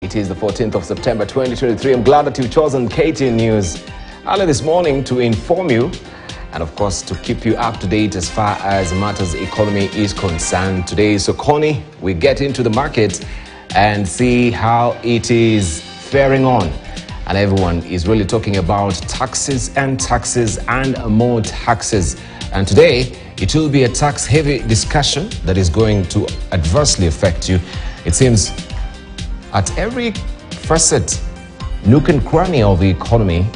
It is the 14th of September 2023. I'm glad that you've chosen KTN News early this morning to inform you and of course to keep you up to date as far as matters economy is concerned. Today is Sokoni. We get into the market and see how it is faring on. And everyone is really talking about taxes and more taxes. And today, it will be a tax-heavy discussion that is going to adversely affect you. It seems at every facet, nook and cranny of the economy,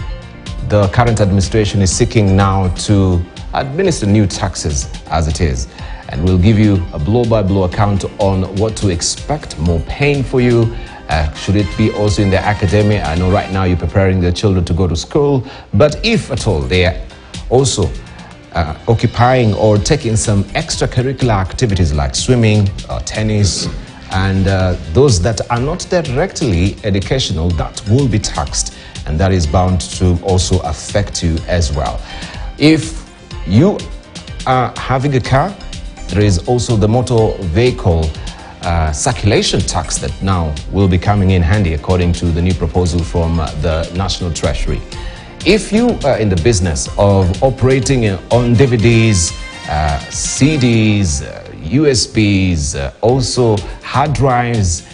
the current administration is seeking now to administer new taxes as it is. And we'll give you a blow-by-blow account on what to expect, more pain for you. Should it be also in the academia? I know right now you're preparing the children to go to school, but if at all they are also occupying or taking some extracurricular activities like swimming, tennis, and those that are not directly educational, that will be taxed, and that is bound to also affect you as well. If you are having a car, there is also the motor vehicle circulation tax that now will be coming in handy according to the new proposal from the National Treasury. If you are in the business of operating on DVDs, CDs, USBs, also hard drives,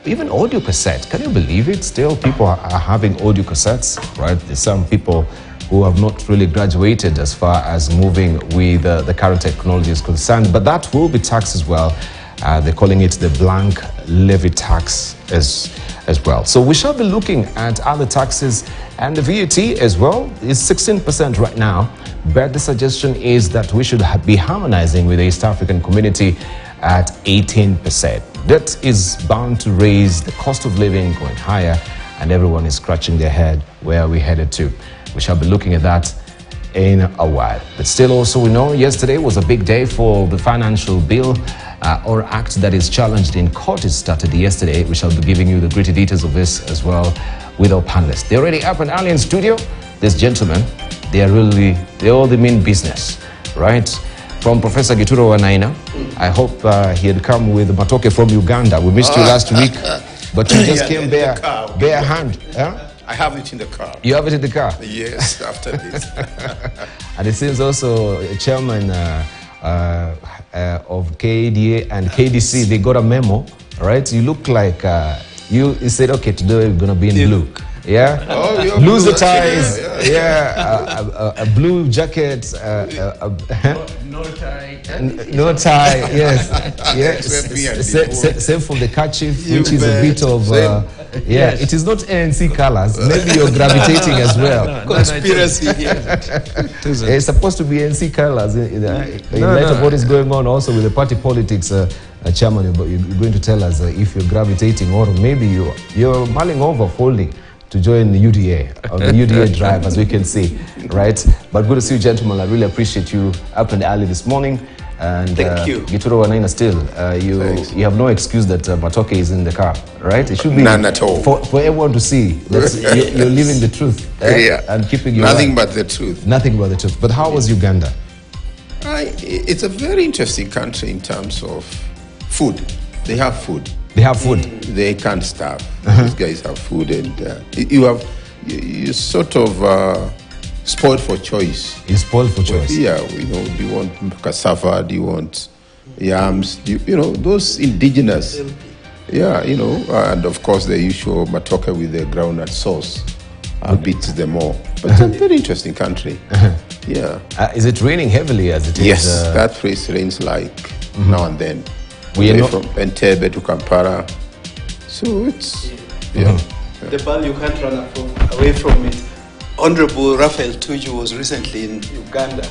even audio cassette, can you believe it? Still people are having audio cassettes, right? There's some people who have not really graduated as far as moving with the current technology is concerned, but that will be taxed as well. They're calling it the blank levy tax as well. So we shall be looking at other taxes, and the VAT as well is 16% right now, but the suggestion is that we should be harmonizing with the East African community at 18%. That is bound to raise the cost of living going higher, and everyone is scratching their head where are we headed to. We shall be looking at that in a while. But still also we know yesterday was a big day for the financial bill or act that is challenged in court. It started yesterday. We shall be giving you the gritty details of this as well with our panelists. They're already up and early in studio. This gentleman, they all mean business, right? From Professor Gituro Wanaina. I hope he had come with Matoke from Uganda. We missed you last week, but you just came bare hand. Huh? I have it in the car. You have it in the car? Yes, after this. And it seems also a chairman of KDA and KDC, they got a memo, right? You look like you said, okay, today we're going to be in blue. Yeah? Oh, Lose the ties. Yeah. A blue jacket. No tie. No tie, yes. Same for the kerchief, which is a bit of... yes. It is not ANC colors. Maybe you're gravitating as well. Conspiracy. It's supposed to be ANC colors in light of what is going on also with the party politics. Chairman, you're going to tell us if you're gravitating or maybe you're mulling over folding to join the UDA, or the UDA drive, as we can see, right? But good to see you, gentlemen. I really appreciate you up and early this morning. And thank you. Gituro Wanaina, still, you have no excuse that Matoke is in the car, right? It should be none at all. For everyone to see that you're living the truth and keeping your nothing but the truth. Nothing but the truth. But how was Uganda? It's a very interesting country in terms of food. They have food. They have food. They can't starve. These guys have food, and you sort of spoiled for choice. You're spoiled for choice. Yeah, do you want cassava? Do you want yams? Those indigenous. Yeah, and of course the usual matoke with the groundnut sauce beats them all. But it's a very interesting country. Yeah. Is it raining heavily as it is? Yes, that place rains like now and then. We are from Entebbe to Kampala, so it's The ball you can't run away from it. Honorable Raphael Tuju was recently in Uganda.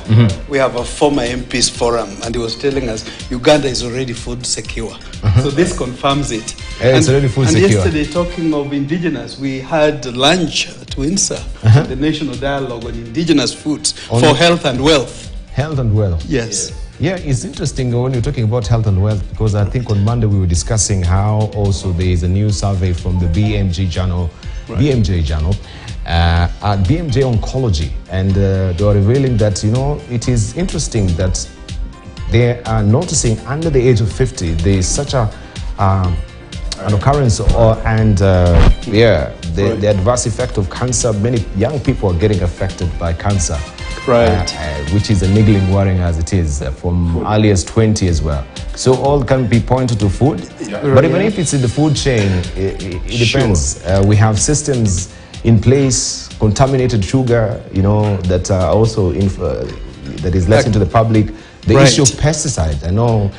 We have a former MP's forum, and he was telling us Uganda is already food secure. So this confirms it. It's already food secure. And yesterday, talking of indigenous, we had lunch at Windsor, the National Dialogue on Indigenous Foods for Health and Wealth. Health and wealth. Yes. Yeah, it's interesting when you're talking about health and wealth, because I think on Monday we were discussing how also there is a new survey from the BMJ journal, at BMJ Oncology, and they are revealing that, it is interesting that they are noticing under the age of 50, there is such a an occurrence the adverse effect of cancer. Many young people are getting affected by cancer, which is a niggling worry as it is from early as 20 as well. So all can be pointed to food, but even if it's in the food chain, it depends. We have systems in place, contaminated sugar, that are also that is let into the public. The issue of pesticides. I know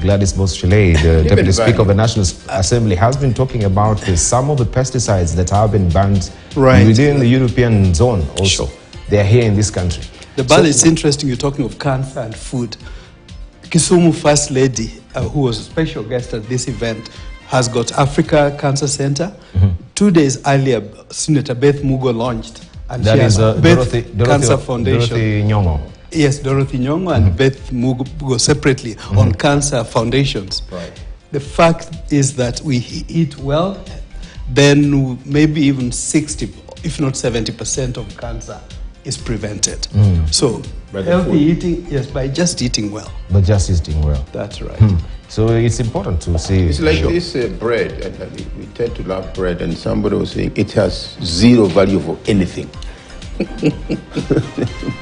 Gladys Boschele, the Deputy Speaker of the National Assembly, has been talking about some of the pesticides that have been banned within the European zone also. They are here in this country. It's interesting you're talking of cancer and food. Kisumu First Lady, who was a special guest at this event, has got Africa Cancer Center. 2 days earlier, Senator Beth Mugo launched. And that is Dorothy Cancer Foundation. Dorothy Nyong'o. Yes, Dorothy Nyong'o and Beth Mugo separately on cancer foundations. The fact is that we eat well, then maybe even 60, if not 70% of cancer is prevented. So healthy eating, by just eating well. But just eating well. That's right. So it's important to see. It's like this bread, and we tend to love bread, and somebody was saying it has zero value for anything.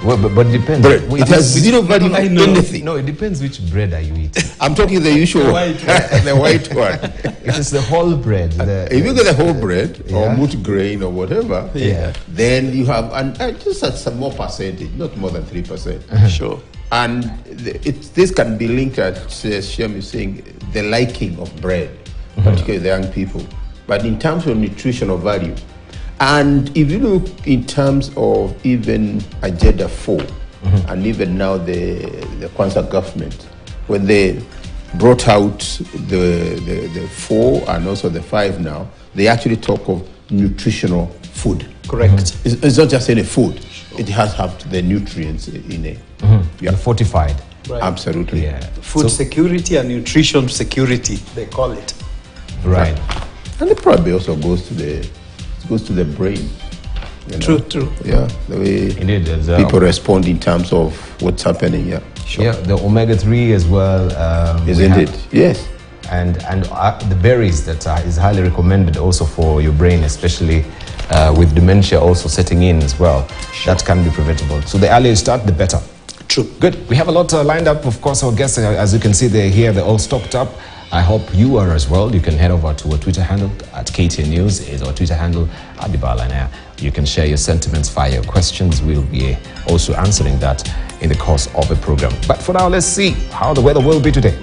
But it depends. Bread. It has zero value for anything. No, it depends which bread are you eating. I'm talking the usual the white one. It is the whole bread. If you get the whole bread or multigrain or whatever, then you have just at some more percentage, not more than 3%. Sure. And this can be linked, as Shem is saying, the liking of bread, particularly the young people. But in terms of nutritional value, and if you look in terms of even Agenda 4, and even now the Kwanzaa government, when they brought out the 4 and also the 5 now, they actually talk of nutritional food. Correct. It's not just any food. It has to have the nutrients in it. Fortified. Absolutely. Food security and nutrition security, they call it. Right. And it probably also goes to the brain. True. Yeah, the way people respond in terms of what's happening. Yeah, the omega-3 as well. Isn't it? Yes. And the berries that is highly recommended also for your brain, especially with dementia also setting in as well. That can be preventable. So the earlier you start, the better. True. Good. We have a lot lined up. Of course, our guests, as you can see, they're here. They're all stocked up. I hope you are as well. You can head over to our Twitter handle at KTN News. Is our Twitter handle at Dibalanaya. You can share your sentiments, fire your questions. We'll be also answering that in the course of the program. But for now, let's see how the weather will be today.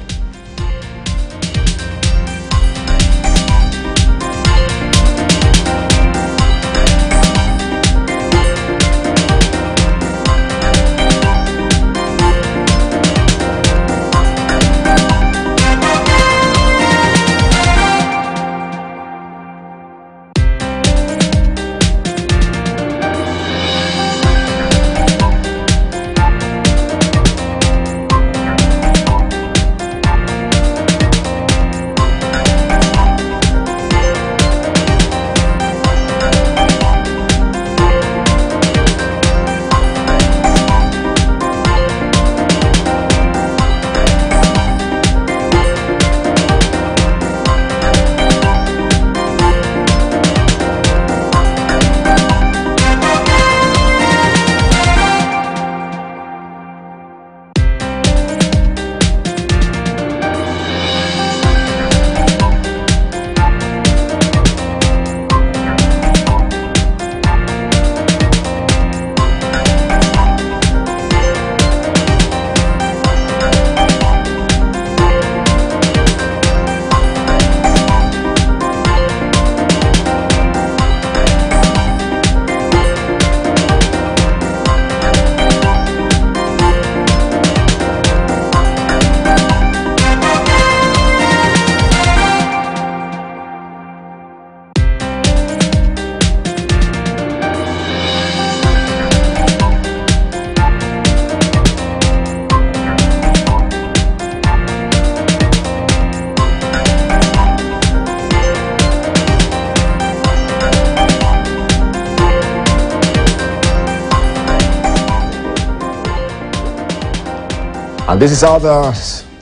And this is how the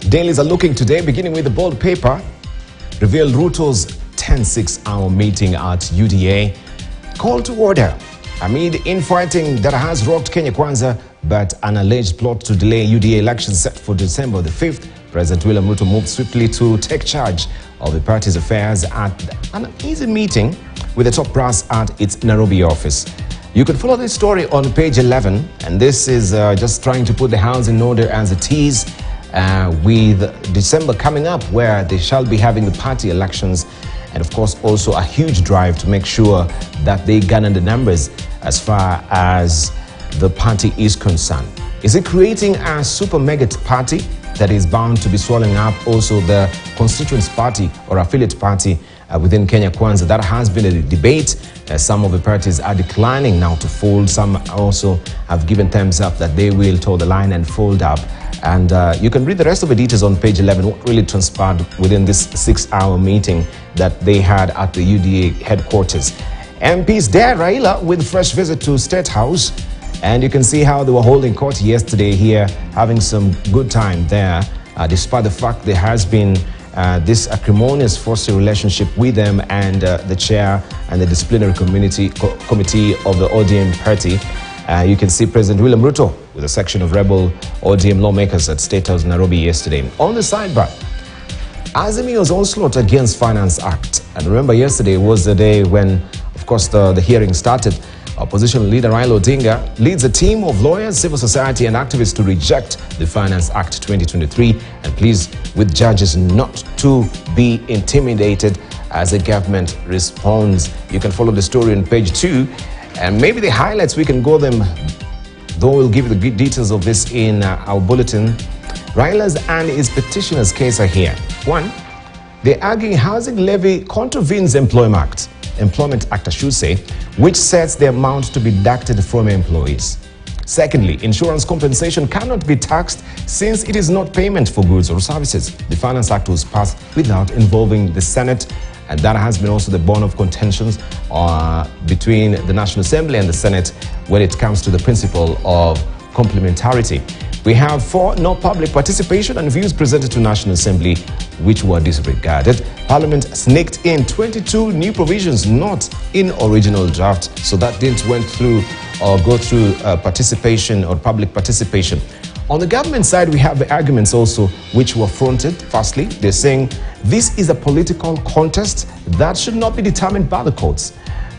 dailies are looking today, beginning with the bold paper. revealed Ruto's 10-6-hour meeting at UDA called to order amid infighting that has rocked Kenya Kwanza, but an alleged plot to delay UDA elections set for December the 5th. President William Ruto moved swiftly to take charge of the party's affairs at an easy meeting with the top brass at its Nairobi office. You can follow this story on page 11, and this is just trying to put the house in order as it is, with December coming up, where they shall be having the party elections, and of course also a huge drive to make sure that they garner the numbers as far as the party is concerned. Is it creating a super mega party that is bound to be swallowing up also the constituents party or affiliate party within Kenya Kwanza? That has been a debate. Some of the parties are declining now to fold. Some also have given thumbs up that they will toe the line and fold up. And you can read the rest of the details on page 11, what really transpired within this 6-hour meeting that they had at the UDA headquarters. MPs there, Raila, with fresh visit to State House. And you can see how they were holding court yesterday here, having some good time there, despite the fact there has been this acrimonious forced relationship with them and the chair and the disciplinary committee of the ODM party. You can see President William Ruto with a section of rebel ODM lawmakers at State House Nairobi yesterday. On the sidebar, Azimio's onslaught against Finance Act. And remember, yesterday was the day when, of course, the hearing started. Opposition leader Raila Odinga leads a team of lawyers, civil society and activists to reject the Finance Act 2023 and pleads with judges not to be intimidated as the government responds. You can follow the story on page 2, and maybe the highlights, we can go them, though we'll give you the details of this in our bulletin. Raila's and his petitioner's case are here. 1, they're arguing housing levy contravenes Employment Act, I should say, which sets the amount to be deducted from employees. Secondly, insurance compensation cannot be taxed since it is not payment for goods or services. The Finance Act was passed without involving the Senate, and that has been also the bone of contentions between the National Assembly and the Senate when it comes to the principle of complementarity. We have 4, no public participation and views presented to National Assembly which were disregarded. Parliament sneaked in 22 new provisions not in original draft, so that didn't went through or go through participation or public participation. On the government side, we have the arguments also which were fronted. Firstly, they're saying this is a political contest that should not be determined by the courts.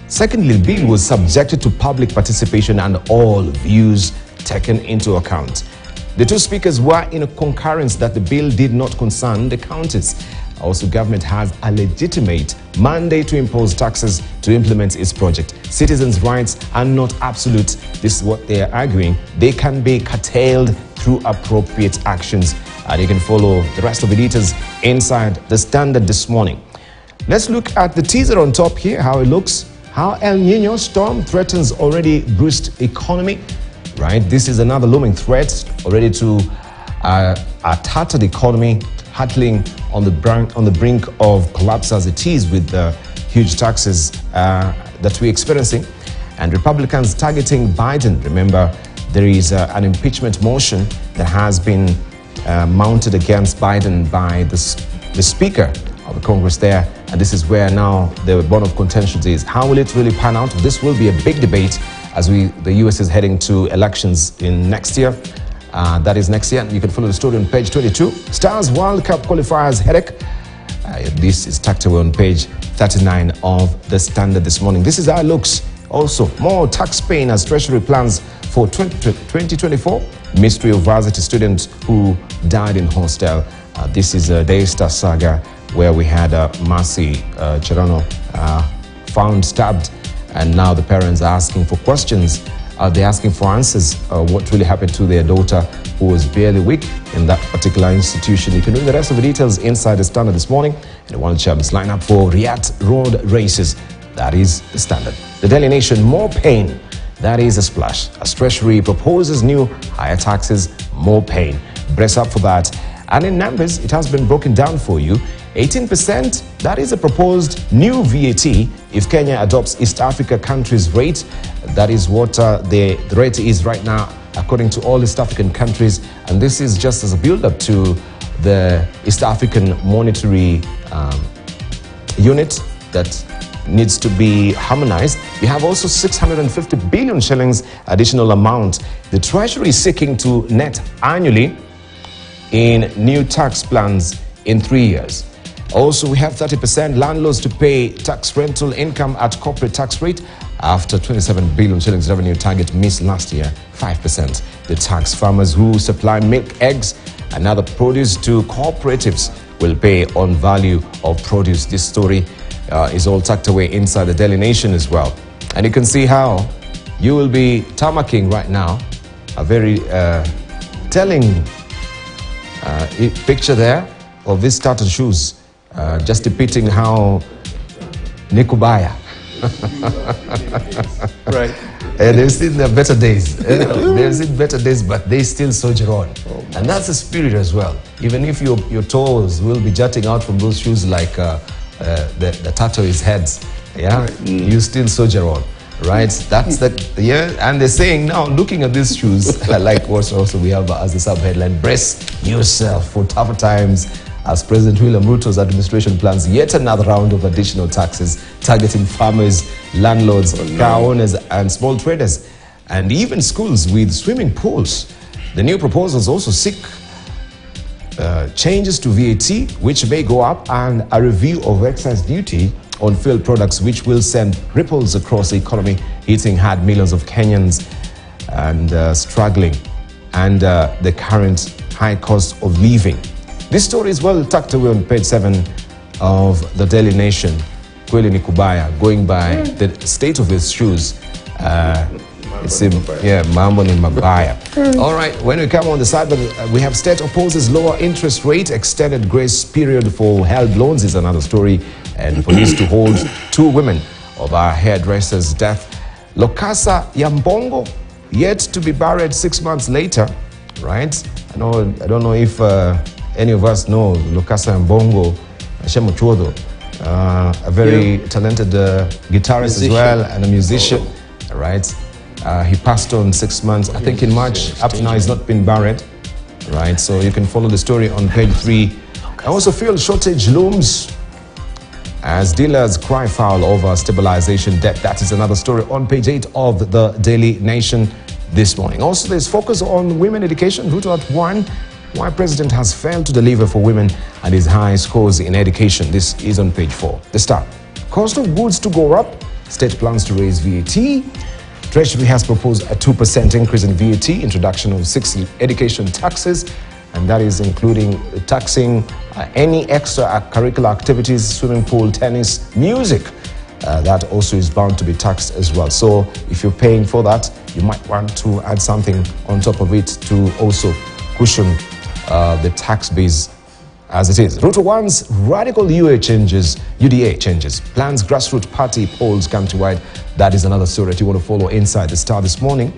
Secondly, the bill was subjected to public participation and all views taken into account. The two speakers were in a concurrence that the bill did not concern the counties. Also, government has a legitimate mandate to impose taxes to implement its project. Citizens' rights are not absolute. This is what they are arguing. They can be curtailed through appropriate actions. And you can follow the rest of the details inside the Standard this morning. Let's look at the teaser on top here, how it looks. How El Nino storm threatens already bruised economy. Right, this is another looming threat already to a tattered economy, hurtling on the brink of collapse as it is with the huge taxes that we're experiencing. And Republicans targeting Biden. Remember, there is an impeachment motion that has been mounted against Biden by the Speaker of the Congress there. And this is where now the bone of contention is. How will it really pan out? This will be a big debate as the US is heading to elections in next year. That is next year. You can follow the story on page 22. Stars World Cup qualifiers headache. This is tucked away on page 39 of the Standard this morning. This is how it looks. Also, more tax pain as Treasury plans for 2024. Mystery of varsity student who died in hostel. This is a Daystar saga where we had Mercy Cherano found stabbed. And now the parents are asking for questions. They're asking for answers. What really happened to their daughter who was barely weak in that particular institution? You can read the rest of the details inside the Standard this morning. And the World Champs line up for Riyadh Road races. That is the Standard. The Daily Nation, more pain. That is a splash. As Treasury proposes new higher taxes, more pain. Brace up for that. And in numbers, it has been broken down for you. 18%, that is a proposed new VAT if Kenya adopts East Africa countries' rate. That is what the rate is right now, according to all East African countries. And this is just as a build-up to the East African monetary unit that needs to be harmonized. We have also 650 billion shillings additional amount the Treasury is seeking to net annually in new tax plans in 3 years. Also, we have 30% landlords to pay tax rental income at corporate tax rate after 27 billion shillings revenue target missed last year, 5%. The tax farmers who supply milk, eggs, and other produce to cooperatives will pay on value of produce. This story is all tucked away inside the Daily Nation as well. And you can see how you will be tarmacking right now a very telling picture there of these starter shoes, just depicting how Nikubaya. Right. They've seen their better days. They've seen better days, but they still soldier on. And that's the spirit as well. Even if your toes will be jutting out from those shoes like the tortoise heads, yeah, you still soldier on, right? That's the, yeah. And they're saying now, looking at these shoes, like what also we have as a sub-headline, brace yourself for tougher times as President William Ruto's administration plans yet another round of additional taxes targeting farmers, landlords, car owners and small traders, and even schools with swimming pools. The new proposals also seek changes to VAT, which may go up, and a review of excise duty on fuel products, which will send ripples across the economy, hitting hard millions of Kenyans and struggling, and the current high cost of living. This story is well tucked away on page 7 of the Daily Nation. Kweli Nikubaya, going by the state of his shoes. Mambo ni mabaya. All right, when we come on the side, we have state opposes lower interest rate, extended grace period for held loans is another story, and police to hold 2 women of our hairdresser's death. Lokasa Yambongo yet to be buried 6 months later, right? I don't know if any of us know Lokasa Yambongo Shemuchodo, a very talented guitarist as well, and a musician, right? He passed on 6 months, I think in March. Up to now he's not been buried, right? So you can follow the story on page 3. Also, fuel shortage looms as dealers cry foul over stabilization debt. That is another story on page 8 of the Daily Nation this morning. Also, there's focus on women education. Ruto at 1, why President has failed to deliver for women and his high scores in education. This is on page 4. The Star. Cost of goods to go up. State plans to raise VAT. Treasury has proposed a 2% increase in VAT, introduction of 6 education taxes, and that is including taxing any extra curricular activities, swimming pool, tennis, music. That also is bound to be taxed as well. So if you're paying for that, you might want to add something on top of it to also cushion the tax base as it is. Ruto wants radical UDA changes, plans grassroots party polls countrywide. That is another story that you want to follow inside the Star this morning.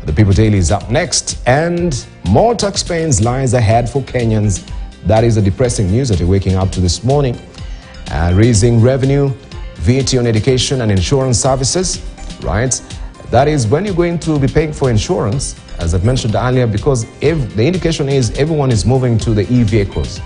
The People Daily is up next, and more tax pains lies ahead for Kenyans. That is the depressing news that you're waking up to this morning. Raising revenue, VAT on education and insurance services, right? That is when you're going to be paying for insurance, as I've mentioned earlier, because the indication is everyone is moving to the e-vehicles,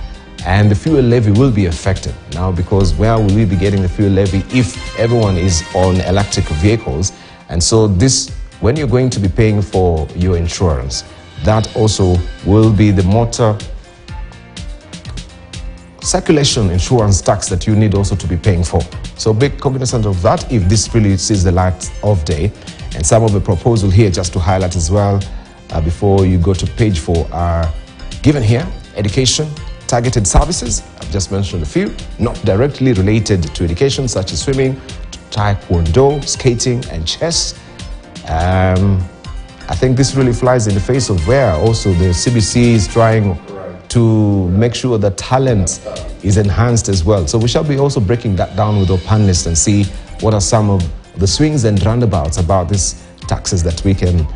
and the fuel levy will be affected now, because where will we be getting the fuel levy if everyone is on electric vehicles? And so this, when you're going to be paying for your insurance, that also will be the motor circulation insurance tax that you need also to be paying for. So be cognizant of that if this really sees the light of day. And some of the proposal here, just to highlight as well, before you go to page 4, are given here. Education, targeted services, I've just mentioned a few, not directly related to education, such as swimming, taekwondo, skating, and chess. I think this really flies in the face of where also the CBC is trying to make sure that talent is enhanced as well. So we shall be also breaking that down with our panelists and see what are some of the swings and roundabouts about these taxes that we can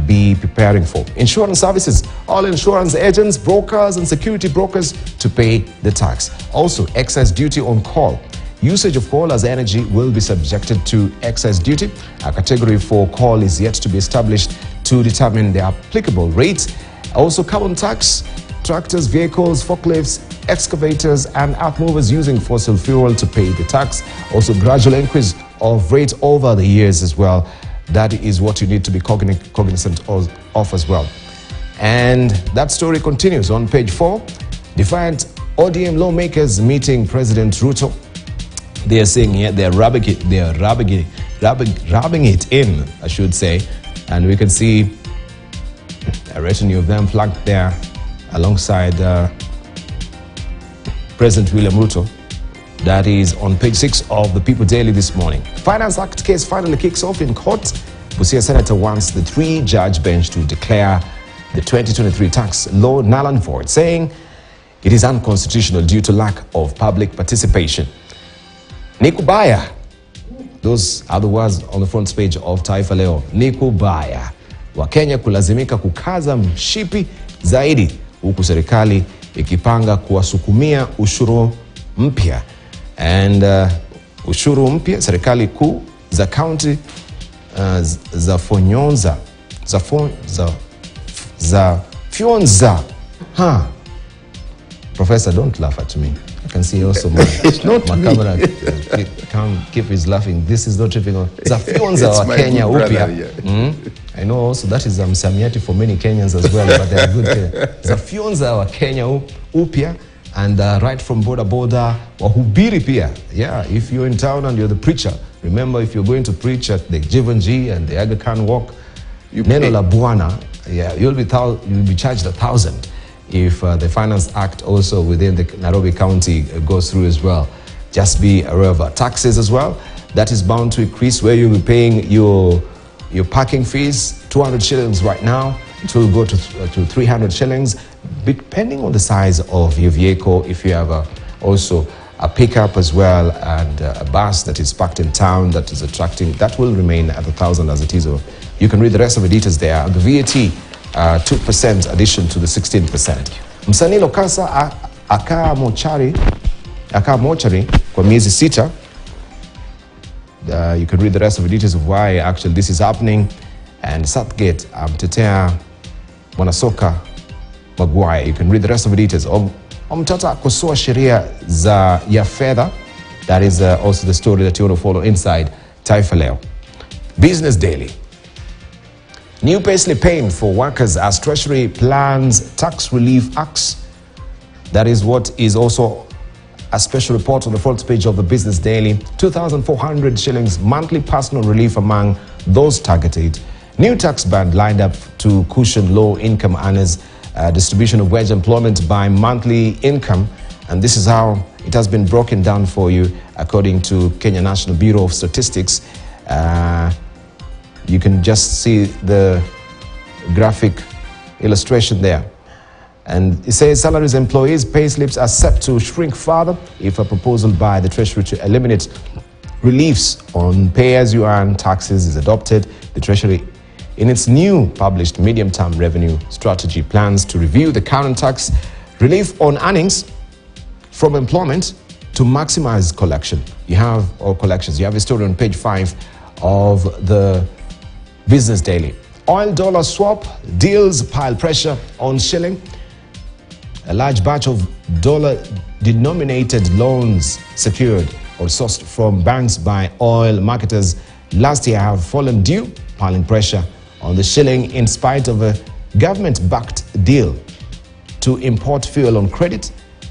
be preparing for. Insurance services, all insurance agents, brokers and security brokers to pay the tax. Also, excise duty on coal. Usage of coal as energy will be subjected to excise duty. A category for coal is yet to be established to determine the applicable rate. Also, carbon tax, tractors, vehicles, forklifts, excavators and earth movers using fossil fuel to pay the tax. Also, gradual increase of rate over the years as well. That is what you need to be cognizant of as well. And that story continues on page 4. Defiant ODM lawmakers meeting President Ruto. They are saying here they are rubbing it in, I should say. And we can see a retinue of them flanked there alongside President William Ruto. That is on page 6 of the People Daily this morning. Finance Act case finally kicks off in court. Busia Senator wants the 3-judge bench to declare the 2023 tax law null and void, saying it is unconstitutional due to lack of public participation. Nikubaya. Those are the words on the front page of Taifa Leo. Nikubaya. Wakenya kulazimika kukaza mshipi zaidi huku serikali ikipanga kuwasukumia ushuru mpya. And ushuru mpya serikali kuu za county za fyonza. Professor, don't laugh at me. I can see also my camera can't keep his laughing. This is not tripping on. Zafyonza wa Kenya upya. I know also that is msamiati for many Kenyans as well, but they are good there. Zafyonza wa Kenya upya. And right from border, wahubiri pia. Yeah, if you're in town and you're the preacher, remember if you're going to preach at the Jivanji and the Aga Khan Walk, Neno la Buana, yeah, you'll be charged 1,000 if the Finance Act also within the Nairobi County goes through as well. Just be aware of taxes as well. That is bound to increase where you'll be paying your parking fees, 200 shillings right now. It will go to 300 shillings, depending on the size of your vehicle. If you have also a pickup as well and a bus that is parked in town that is attracting, that will remain at 1,000 as it is. You can read the rest of the details there. The VAT, 2% addition to the 16%. Msanii Lokasa akaa mochari kwa miezi 6. You can read the rest of the details of why actually this is happening. And Southgate mtetea mwanasoka Maguire. You can read the rest of the details. Mtata kosoa sheria ya fedha. That is also the story that you want to follow inside Taifa Leo. Business Daily. New payslip paying for workers as Treasury plans tax relief acts. That is what is also a special report on the front page of the Business Daily. 2,400 shillings monthly personal relief among those targeted. New tax band lined up to cushion low-income earners. Distribution of wage employment by monthly income. And this is how it has been broken down for you according to Kenya National Bureau of Statistics. You can just see the graphic illustration there. And it says salaries employees' pay slips are set to shrink further if a proposal by the Treasury to eliminate reliefs on pay-as-you-earn taxes is adopted. The Treasury, in its new published medium-term revenue strategy, plans to review the current tax relief on earnings from employment to maximize collections. You have a story on page 5 of the Business Daily. Oil-dollar swap deals pile pressure on shilling. A large batch of dollar-denominated loans secured or sourced from banks by oil marketers last year have fallen due, piling pressure on the shilling in spite of a government-backed deal to import fuel on credit.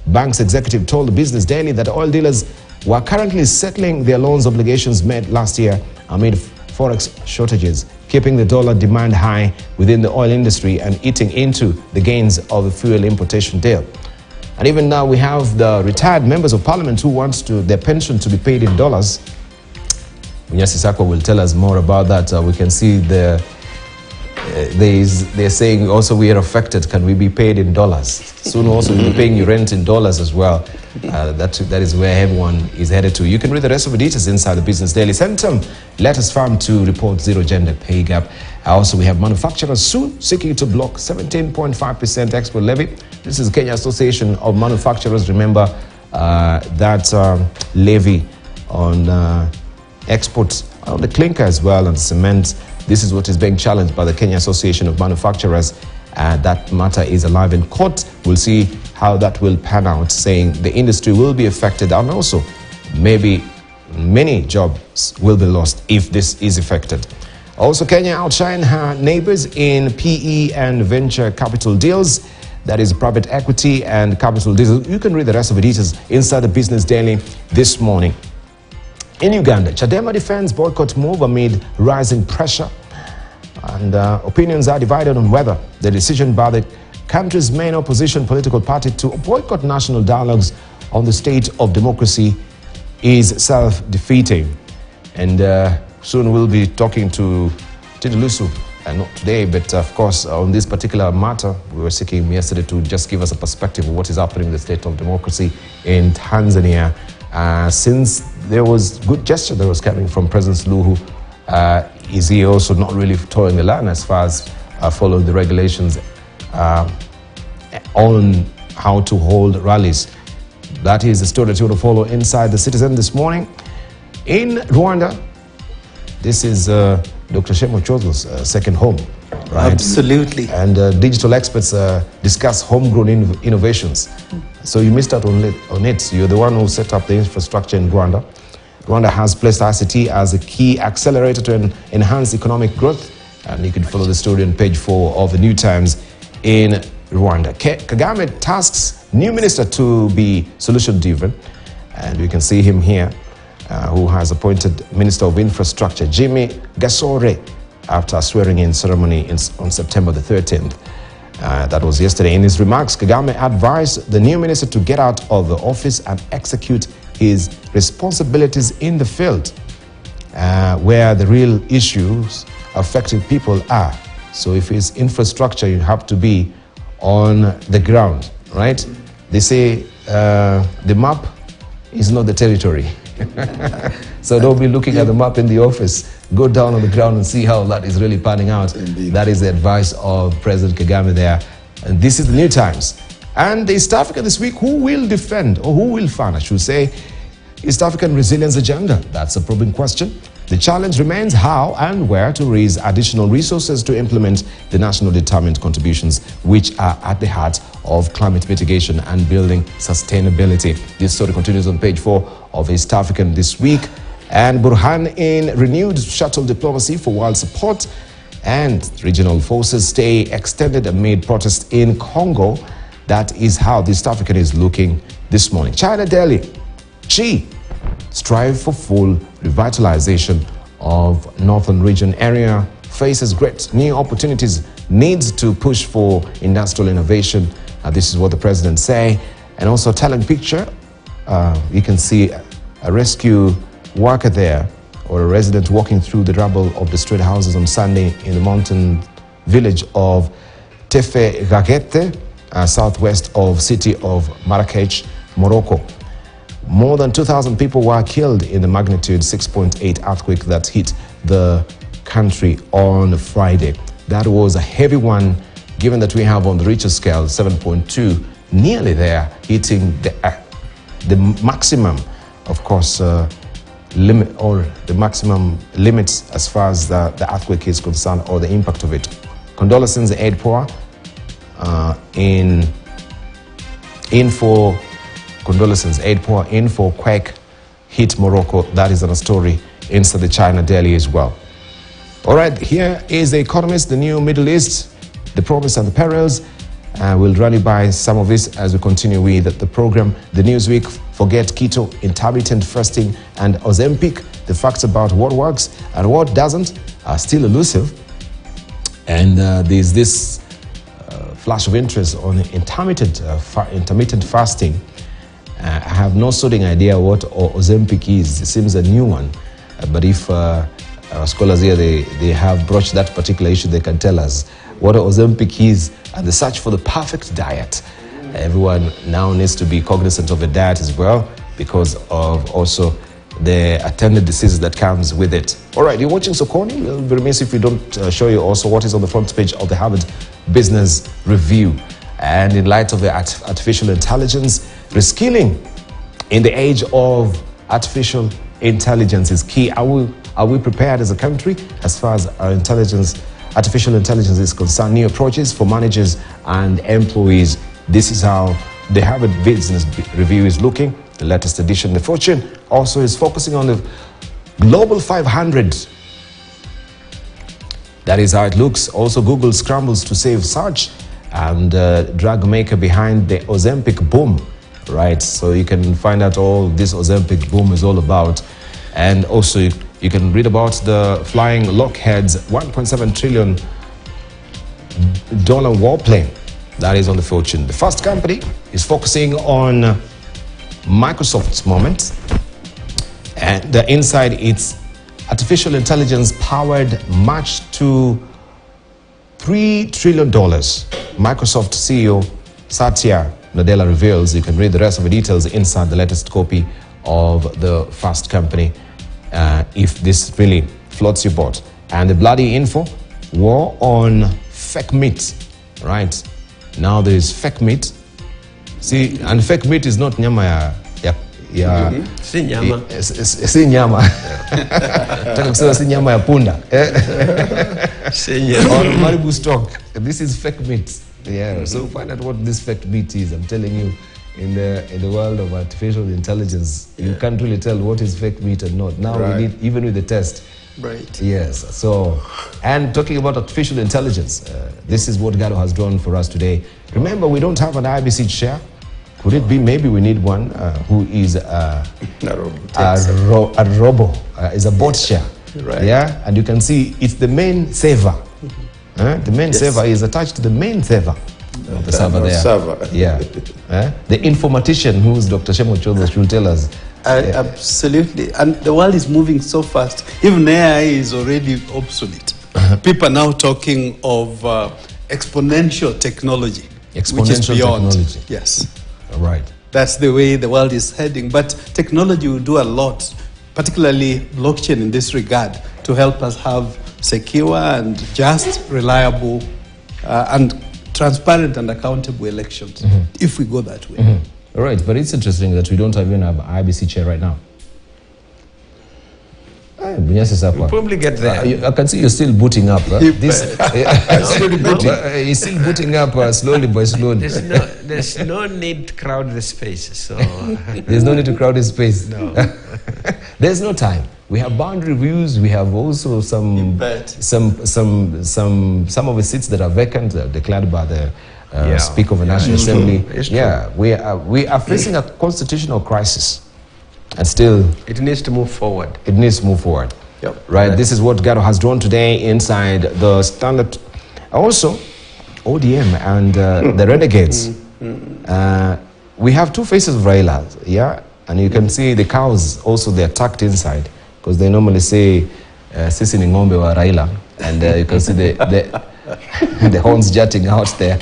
Bank's executive told the Business Daily that oil dealers were currently settling their loans obligations made last year amid forex shortages, keeping the dollar demand high within the oil industry and eating into the gains of the fuel importation deal. And even now we have the retired members of parliament who want their pension to be paid in dollars. Munyasi Sako will tell us more about that. We can see they're saying also we are affected. Can we be paid in dollars? Soon also we'll be paying you rent in dollars as well. That is where everyone is headed to. You can read the rest of the details inside the Business Daily. Centum latest firm to report zero gender pay gap. Also, we have manufacturers soon seeking to block 17.5% export levy. This is Kenya Association of Manufacturers. Remember that levy on exports on the clinker as well and cement. This is what is being challenged by the Kenya Association of Manufacturers. That matter is alive in court. We'll see how that will pan out, saying the industry will be affected and also maybe many jobs will be lost if this is affected. Also, Kenya outshine her neighbors in PE and venture capital deals. That is private equity and capital deals. You can read the rest of the details inside the Business Daily this morning. In Uganda, Chadema defends boycott move amid rising pressure. And opinions are divided on whether the decision by the country's main opposition political party to boycott national dialogues on the state of democracy is self-defeating. And soon we'll be talking to Tidilusu, not today, but of course on this particular matter, we were seeking him yesterday to just give us a perspective of what is happening in the state of democracy in Tanzania. Since there was good gesture that was coming from President Suluhu, is he also not really towing the line as far as following the regulations on how to hold rallies? That is the story that you want to follow inside the Citizen this morning. In Rwanda, this is Dr. Shemo Chozo's second home, right? Absolutely. And digital experts discuss homegrown innovations. So you missed out on it. You're the one who set up the infrastructure in Rwanda. Rwanda has placed ICT as a key accelerator to enhance economic growth. And you can follow the story on page 4 of the New Times in Rwanda. Kagame tasks new minister to be solution-driven. And we can see him here, who has appointed Minister of Infrastructure, Jimmy Gasore, after a swearing-in ceremony on September the 13th. That was yesterday. In his remarks, Kagame advised the new minister to get out of the office and execute his responsibilities in the field, where the real issues affecting people are. So if it's infrastructure, you have to be on the ground, right? They say the map is not the territory. So don't be looking at the map in the office. Go down on the ground and see how that is really panning out. Indeed. That is the advice of President Kagame there. And this is the New Times. And the East Africa this week, who will defend, or who will fund, I should say, East African resilience agenda? That's a probing question. The challenge remains how and where to raise additional resources to implement the national determined contributions, which are at the heart of climate mitigation and building sustainability. This story continues on page 4 of East African this week. And Burhan in renewed shuttle diplomacy for world support, and regional forces stay extended amid protests in Congo. That is how the East African is looking this morning. China Delhi, Xi strive for full revitalization of northern region area, faces great new opportunities, needs to push for industrial innovation. This is what the president say. And also telling picture, you can see a rescue worker there, or a resident walking through the rubble of destroyed houses on Sunday in the mountain village of Tefe Gagete, southwest of city of Marrakech, Morocco. More than 2,000 people were killed in the magnitude 6.8 earthquake that hit the country on Friday. That was a heavy one, given that we have on the Richter scale 7.2, nearly there, hitting the maximum, of course, limit, or the maximum limits as far as the earthquake is concerned, or the impact of it. Condolences aid poor in for condolences aid poor in for quake hit Morocco. That is a story inside the China Daily as well. All right, here is The Economist, the new Middle East, the promise and the perils. We'll run you by some of this as we continue with the program. The Newsweek, forget keto, intermittent fasting, and Ozempic. The facts about what works and what doesn't are still elusive. And there's this flash of interest on intermittent fasting. I have no sorting idea what Ozempic is. It seems a new one. But if our scholars here, they have broached that particular issue, they can tell us what Ozempic is and the search for the perfect diet. Everyone now needs to be cognizant of the diet as well, because of also the attendant diseases that comes with it. All right, you're watching Sokoni. We'll be remiss if we don't show you also what is on the front page of the Harvard Business Review. And in light of the artificial intelligence, reskilling in the age of artificial intelligence is key. Are we prepared as a country as far as our artificial intelligence is concerned? New approaches for managers and employees. This is how the Harvard Business Review is looking. The latest edition, The Fortune, also is focusing on the Global 500. That is how it looks. Also, Google scrambles to save search, and drug maker behind the Ozempic boom. Right, so you can find out all this Ozempic boom is all about. And also you can read about the flying Lockheed's $1.7 trillion warplane. That is on The Fortune. The first company is focusing on Microsoft's moment. And the inside, it's artificial intelligence powered March to $3 trillion. Microsoft CEO Satya Nadella reveals. You can read the rest of the details inside the latest copy of the first company, if this really floats your boat. And the bloody info, war on fake meat, right? Now there is fake meat. See, and fake meat is not nyama si nyama. Si nyama. Taka kusema si nyama ya punda. Si nyama. Or Maribu stock. This is fake meat. Yeah, so find out what this fake meat is. I'm telling you, in the world of artificial intelligence, you can't really tell what is fake meat and not. Now we need, even with the test. Right. Yes. So, and talking about artificial intelligence, this is what Gado has drawn for us today. Remember, we don't have an IBC chair. Could it be maybe we need one who is a robo, is a bot chair? Right. Yeah, and you can see it's the main server. The main server is attached to the main server. The server there. Yeah. The informatician, who is Dr. Shemo Chodo, should tell us. Absolutely. And the world is moving so fast. Even AI is already obsolete. People are now talking of exponential technology. Exponential which is beyond. technology. Yes. All right. That's the way the world is heading. But technology will do a lot, particularly blockchain in this regard, to help us have secure and just, reliable, and transparent and accountable elections, if we go that way. All right, but it's interesting that we don't even have an IBC chair right now. We'll probably get there. I can see you're still booting up. He's still booting up slowly by slowly. There's no need to crowd the space. So there's no need to crowd the space. No. There's no time. We have boundary reviews. We have also some of the seats that are vacant, declared by the Speaker of the National Assembly. Yeah, we are facing a constitutional crisis. And still, it needs to move forward. It needs to move forward. Yep. Right. This is what Gado has drawn today inside the Standard. Also, ODM and the Renegades. We have two faces of Raila. Yeah, and you can see the cows also. They're tucked inside because they normally say "Sisi ni ng'ombe wa Raila," and you can see the horns jutting out there.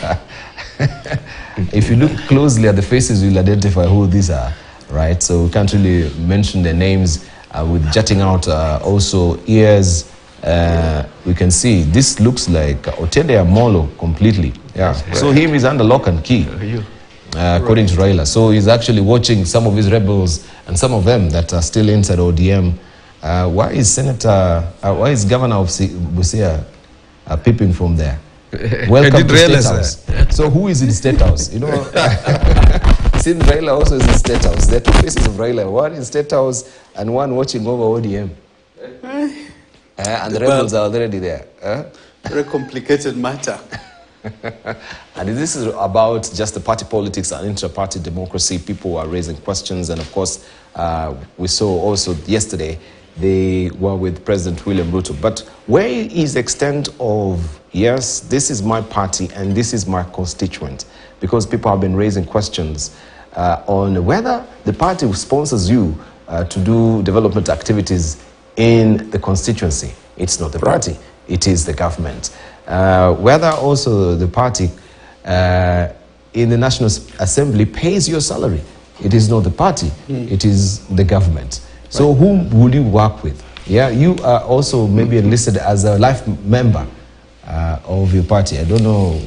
If you look closely at the faces, you'll identify who these are. Right, so we can't really mention their names with jutting out also ears. We can see this looks like Otede Amolo completely. Yeah, so him is under lock and key, according to Raila. So he's actually watching some of his rebels and some of them that are still inside ODM. Why is Governor of Busia peeping from there? Welcome to State House. So who is in State House? You know. Since Raila also is in State House. There are two faces of Raila, one in State House and one watching over ODM. And the rebels are already there. Very complicated matter. And this is about just the party politics and inter-party democracy. People are raising questions. And of course, we saw also yesterday, they were with President William Ruto. But where is the extent of, yes, this is my party and this is my constituent? Because people have been raising questions on whether the party sponsors you to do development activities in the constituency. It's not the party, it is the government. Whether also the party in the National Assembly pays your salary. It is not the party, it is the government. So whom would you work with? Yeah, you are also maybe enlisted as a life member of your party. I don't know,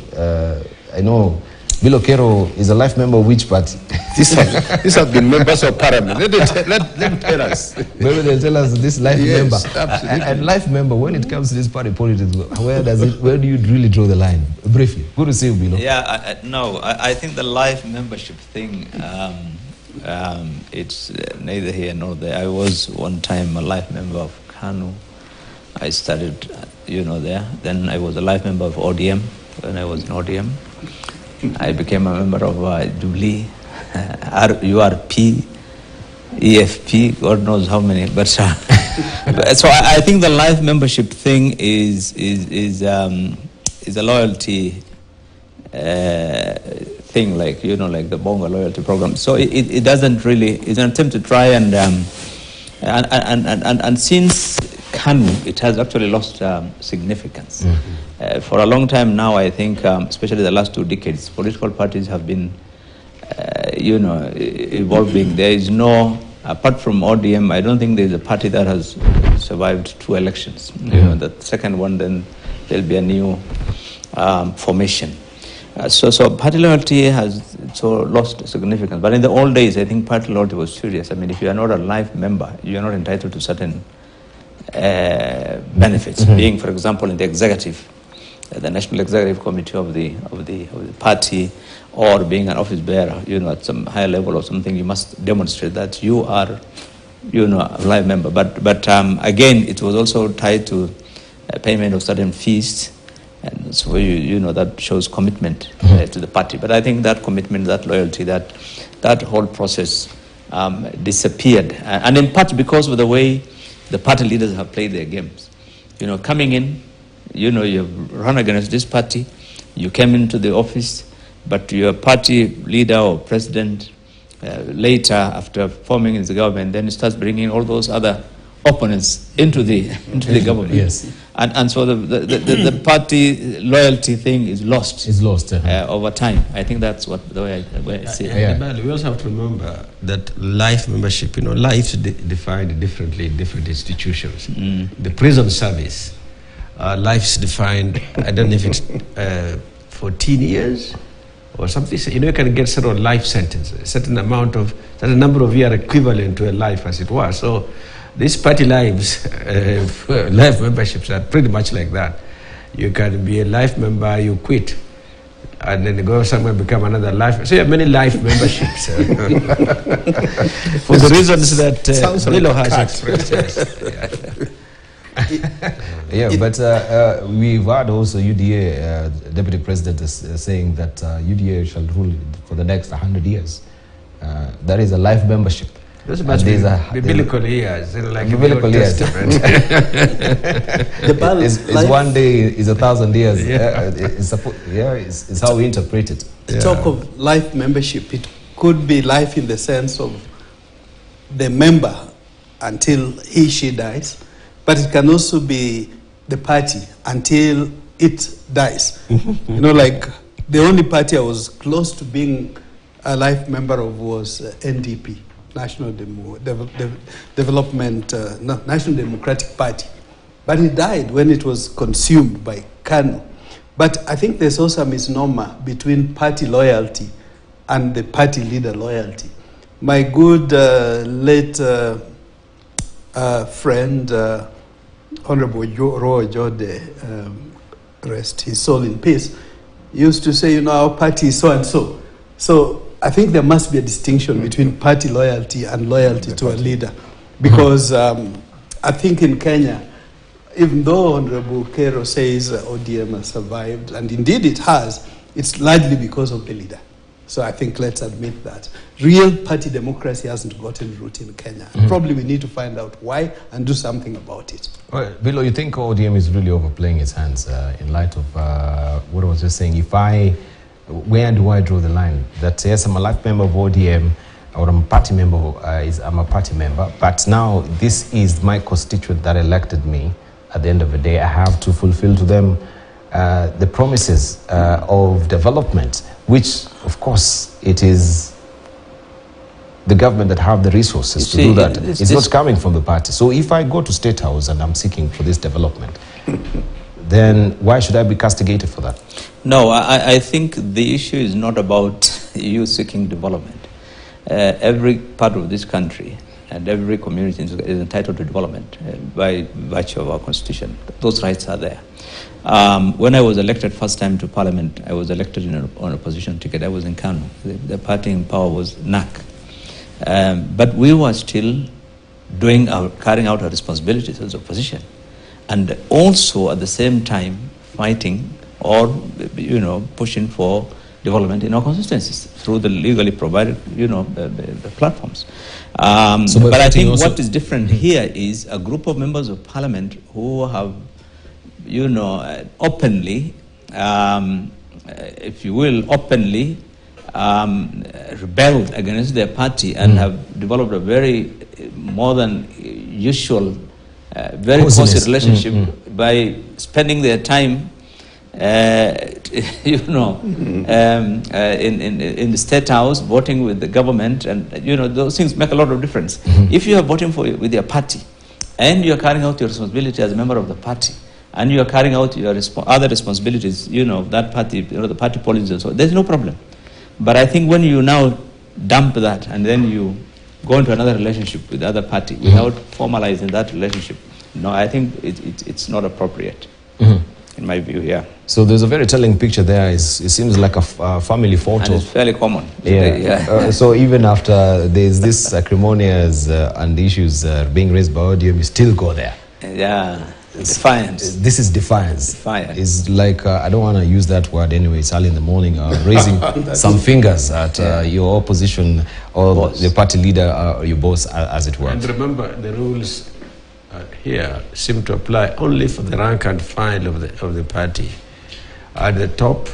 I know Bill Okero is a life member of which party? These have been members of parliament. Let them tell us. Maybe they'll tell us this life member. Absolutely. And life member, when it comes to this party politics, where do you really draw the line? Briefly. Good to see you, Bilo. Yeah, I think the life membership thing, it's neither here nor there. I was one time a life member of KANU. I started, there. Then I was a life member of ODM when I was in ODM. I became a member of Jubilee, URP, EFP, God knows how many. But so I think the life membership thing is a loyalty thing, like the Bonga loyalty program. So it doesn't really. It's an attempt to try and since KANU, it has actually lost significance. For a long time now, I think, especially the last 2 decades, political parties have been, evolving. There is no, apart from ODM, I don't think there is a party that has survived 2 elections. The second one, then there'll be a new formation. So party loyalty has lost significance. But in the old days, I think party loyalty was serious. I mean, if you are not a life member, you are not entitled to certain benefits. Being, for example, in the executive, the National Executive Committee of the party, or being an office bearer, at some higher level or something, you must demonstrate that you are, a life member. But again, it was also tied to payment of certain fees, and so that shows commitment to the party. But I think that commitment, that loyalty, that whole process disappeared, and in part because of the way the party leaders have played their games. Coming in, you've run against this party, you came into the office, but your party leader or president later, after forming the government, then starts bringing all those other opponents into the government. Yes. And so the party loyalty thing is lost. It's lost over time. I think that's the way I see it. But we also have to remember that life membership, life's defined differently in different institutions. The prison service, life's defined, I don't know if it's 14 years or something. You can get sort of life sentence, a certain number of years equivalent to a life, as it were. So these party lives, life memberships are pretty much like that. You can be a life member, you quit, and then go somewhere, become another life. So you have many life memberships. For the reasons that Lilo has expressed. But we've heard also UDA, Deputy President is saying that UDA shall rule for the next 100 years. That is a life membership. Those must be biblical years, like biblical years. It's one day is 1,000 years. It's how we interpret it. The talk of life membership, it could be life in the sense of the member until he/she dies, but it can also be the party until it dies. Like the only party I was close to being a life member of was NDP. National Democratic Party. But it died when it was consumed by KANU. But I think there's also a misnomer between party loyalty and the party leader loyalty. My good late friend, Honorable Roy Jode, rest his soul in peace, used to say, our party is so-and-so. So I think there must be a distinction between party loyalty and loyalty to a leader. Because I think in Kenya, even though Honorable Kero says ODM has survived, and indeed it has, it's largely because of the leader. So I think let's admit that. Real party democracy hasn't gotten root in Kenya. Probably we need to find out why and do something about it. Well, Bilo, you think ODM is really overplaying its hands in light of what I was just saying? Where do I draw the line? That yes, I'm a life member of ODM, or I'm a party member, I'm a party member, but now this is my constituent that elected me. At the end of the day, I have to fulfill to them the promises of development, which, of course, it is the government that have the resources to do that. It's not coming from the party. So if I go to State House and I'm seeking for this development, then why should I be castigated for that? No, I think the issue is not about you seeking development. Every part of this country and every community is entitled to development by virtue of our constitution. Those rights are there. When I was elected first time to parliament, I was elected on a opposition ticket. I was in Kano. The party in power was NAC. But we were still carrying out our responsibilities as opposition, and also at the same time fighting or pushing for development in our constituencies through the legally provided the platforms. But I think what is different here is a group of members of parliament who have openly, if you will, openly rebelled against their party and have developed a very more than usual, very close relationship by spending their time, in the state house, voting with the government, and those things make a lot of difference. If you are voting with your party, and you are carrying out your responsibility as a member of the party, and you are carrying out your other responsibilities, that party, the party policies and so on, there's no problem. But I think when you now dump that and then you go into another relationship with the other party without formalizing that relationship, no, I think it's not appropriate, in my view, yeah. So there's a very telling picture there. It seems like a family photo. And it's fairly common. Yeah. So even after there's this acrimonious and issues being raised by audio, you still go there. Yeah. Defiance. This is defiance. Defiance. It's like, I don't want to use that word anyway, it's early in the morning, raising some fingers at your opposition or boss. The party leader, your boss, as it were. And remember, the rules here seem to apply only for the rank and file of the party. At the top,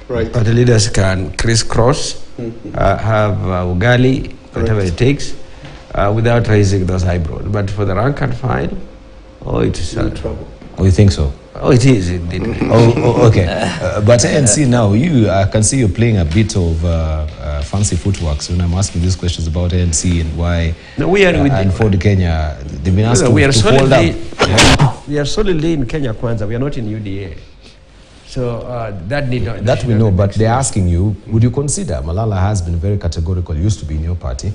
right, party leaders can crisscross, have ugali, whatever it takes, without raising those eyebrows. But for the rank and file, it is trouble. Oh, you think so? Oh, it is indeed. Okay. But ANC now, I can see you're playing a bit of fancy footwork. So when I'm asking these questions about ANC and why, we are and Ford Kenya, they've been asked we are to hold up. We are solidly in Kenya Kwanza. We are not in UDA. So that need not. That we know, but they're asking you, would you consider, Malala has been very categorical, used to be in your party,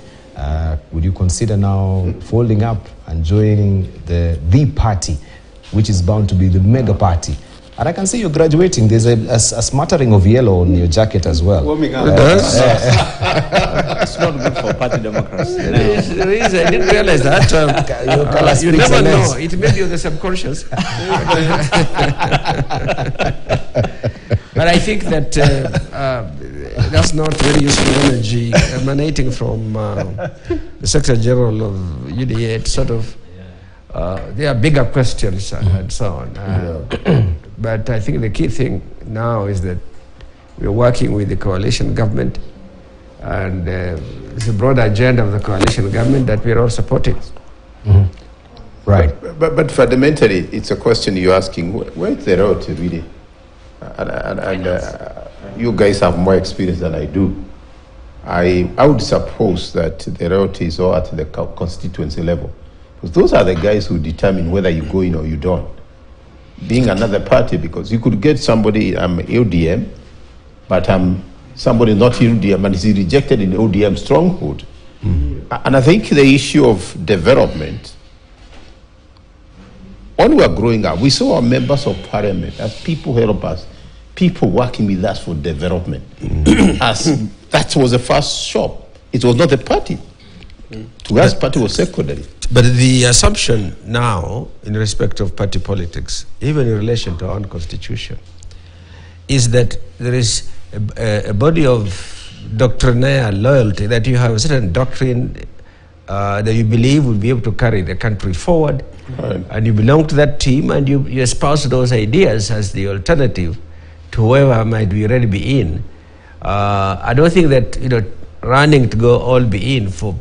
would you consider now folding up and joining the party, which is bound to be the mega party? And I can see you're graduating. There's a smattering of yellow on your jacket as well. Warming up. It's not good for party democracy. There is. I didn't realize that. You never know. It may be on the subconscious. But I think that that's not very useful energy emanating from the Secretary General of UDA. It's sort of, there are bigger questions and so on. But I think the key thing now is that we're working with the coalition government, and it's a broad agenda of the coalition government that we're all supporting. Right. But fundamentally, it's a question you're asking, where is the road really? And you guys have more experience than I do. I would suppose that the road is all at the constituency level, because those are the guys who determine whether you go in or you don't. Being another party, because you could get somebody, I'm ODM, but I'm somebody not ODM and is rejected in the ODM stronghold. And I think the issue of development, when we were growing up, we saw our members of parliament as people who help us, people working with us for development. As that was the first shop. It was not the party. To us, party was secondary. But the assumption now, in respect of party politics, even in relation to our own constitution, is that there is a body of doctrinaire loyalty, that you have a certain doctrine that you believe will be able to carry the country forward, and you belong to that team, and you espouse those ideas as the alternative to whoever might be ready to be in. I don't think that running to go all be in for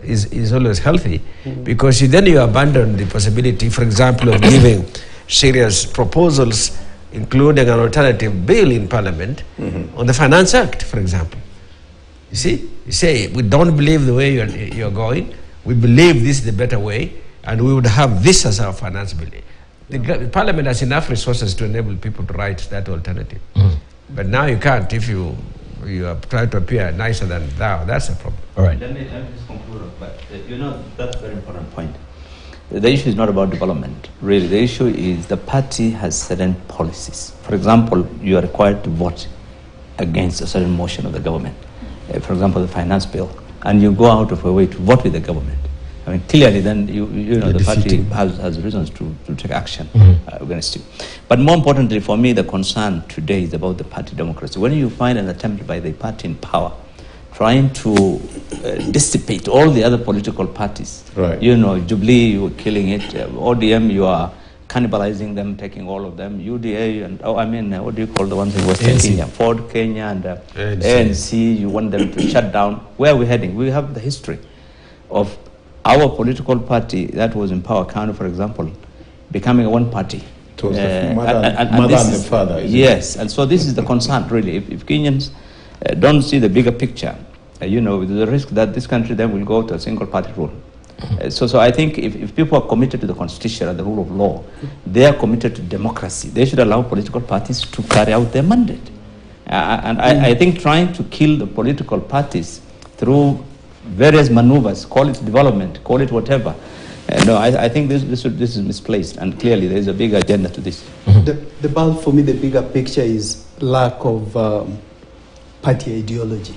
is always healthy, because then you abandon the possibility, for example, of giving serious proposals, including an alternative bill in Parliament on the Finance Act, for example. You see, you say, we don't believe the way you're going, we believe this is the better way, and we would have this as our finance bill. The parliament has enough resources to enable people to write that alternative. But now you can't if you are trying to appear nicer than thou. That's a problem. All right. Let me just conclude. But that's a very important point. The issue is not about development, really. The issue is the party has certain policies. For example, you are required to vote against a certain motion of the government. For example, the finance bill. And you go out of your way to vote with the government. I mean, clearly then the party has reasons to take action against you. But more importantly for me, the concern today is about the party democracy. When you find an attempt by the party in power trying to dissipate all the other political parties. Right. Jubilee, you were killing it. ODM, you are cannibalizing them, taking all of them. UDA and, what do you call the ones in Western Kenya? Ford Kenya and ANC, you want them to shut down. Where are we heading? We have the history of our political party that was in power, Kano, for example, becoming a one party. It was the mother and the father. Yes, and so this is the concern, really. If Kenyans don't see the bigger picture, there's a risk that this country then will go to a single party rule. So I think if people are committed to the constitution and the rule of law, they are committed to democracy. They should allow political parties to carry out their mandate. And I think trying to kill the political parties through various maneuvers, call it development, call it whatever, I think this is misplaced, and clearly there is a big agenda to this. The bulk for me, the bigger picture is lack of party ideology.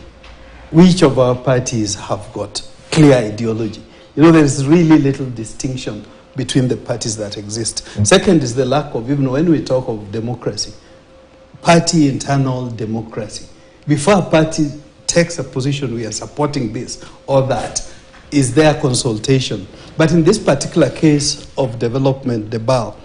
Which of our parties have got clear ideology? There is really little distinction between the parties that exist. Second is the lack of, even when we talk of democracy, party internal democracy. Before a party takes a position, we are supporting this or that, is there consultation? But in this particular case of development, the BAL,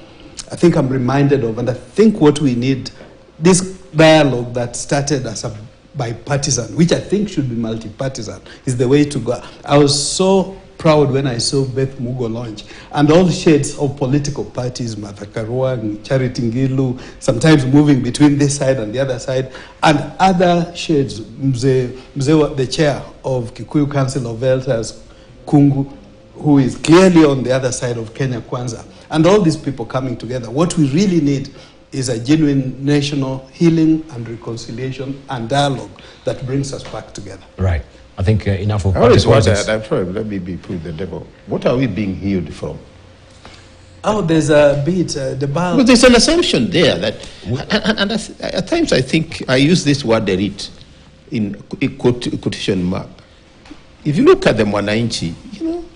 I think I'm reminded of, and I think what we need, this dialogue that started as a bipartisan, which I think should be multi-partisan, is the way to go. I was so proud when I saw Beth Mugo launch, and all shades of political parties, Martha Karua, Charity Ngilu, sometimes moving between this side and the other side, and other shades, Mzee, the chair of Kikuyu Council of Elders, Kungu, who is clearly on the other side of Kenya Kwanza, and all these people coming together. What we really need is a genuine national healing and reconciliation and dialogue that brings us back together. Right. I think enough of party politics. I'm sorry, let me be put the devil. What are we being healed from? Oh, there's a bit, the BAL. Well, there's an assumption there that, and at times I think I use this word elite in quotation mark. If you look at the Mwananchi,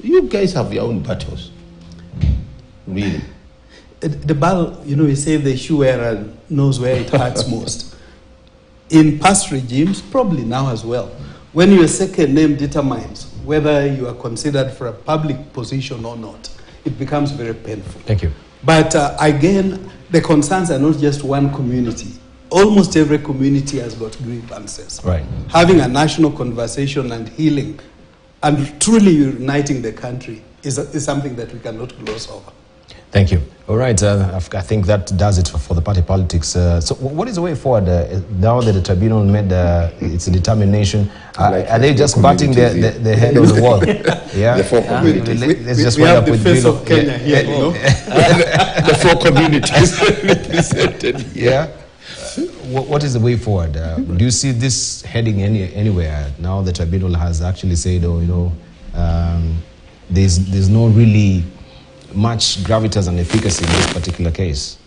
you guys have your own battles. Really. The BAL, we say the shoe wearer knows where it hurts most. In past regimes, probably now as well, when your second name determines whether you are considered for a public position or not, it becomes very painful. Thank you. But again, the concerns are not just one community. Almost every community has got grievances. Right. Having a national conversation and healing and truly uniting the country is something that we cannot gloss over. Thank you. All right, I think that does it for the party politics. So what is the way forward now that the tribunal made its determination? Are they just batting their head on the wall? Yeah. The four communities. Let's just we wind have up the with face of Kenya here, The four communities represented. Yeah. What is the way forward? Do you see this heading anywhere now the tribunal has actually said, there's no really much gravitas and efficacy in this particular case